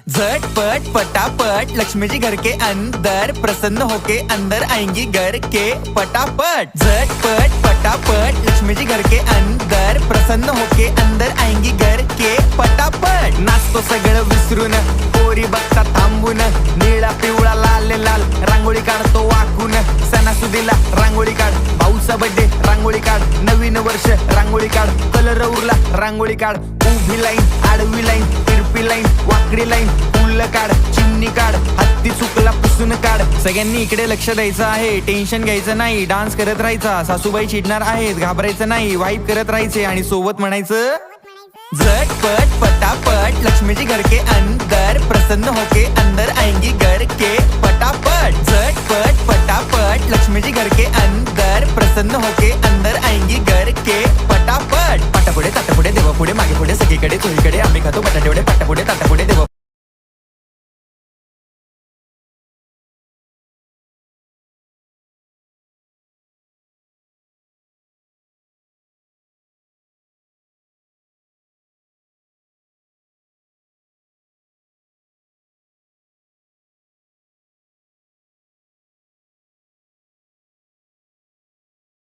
झटपट पटापट लक्ष्मी जी घर के अंदर प्रसन्न होके अंदर आएंगी घर के पटापट। झटपट पटापट लक्ष्मी जी घर के अंदर प्रसन्न होके अंदर आएंगी घर के पटापट। नाचतो सगळं विसरून पोरी बघता थांबून निळा पिवळा लाल लाल रांगोळी काढतो वाकून। सणासुदीला रांगोळी काढ, भाऊचा बर्थडे रांगोळी काढ, नवीन वर्ष रांगोळी काढ, कलर उरला रांगोळी काढ, उभी लाईन आडवी लाईन तिरपी लाईन वाकडी लाईन फुल काढ, चिमणी काढ, हत्ती चुकला पुसून काढ। सगळ्यांनी इकडे लक्ष द्यायचं आहे, टेन्शन घ्यायचं नाही, डान्स करत राहायचा। सासूबाई चिडणार आहेत, घाबरायचं नाही, वाईब करत राहायचे आणि सोबत म्हणायचं झटपट पटापट लक्ष्मी जी घर के अंदर प्रसन्न होके अंदर आएंगी घर के पटापट। झटपट पटापट लक्ष्मी जी घर के अंदर प्रसन्न होके अंदर आएंगी घर के पटापट। पाटापुढे ताटापुढे देवापुढे मागे पुढे सगळीकडे चोहीकडे आम्ही खातो बटाटेवडे पाटापुढे ताटापुढे देवा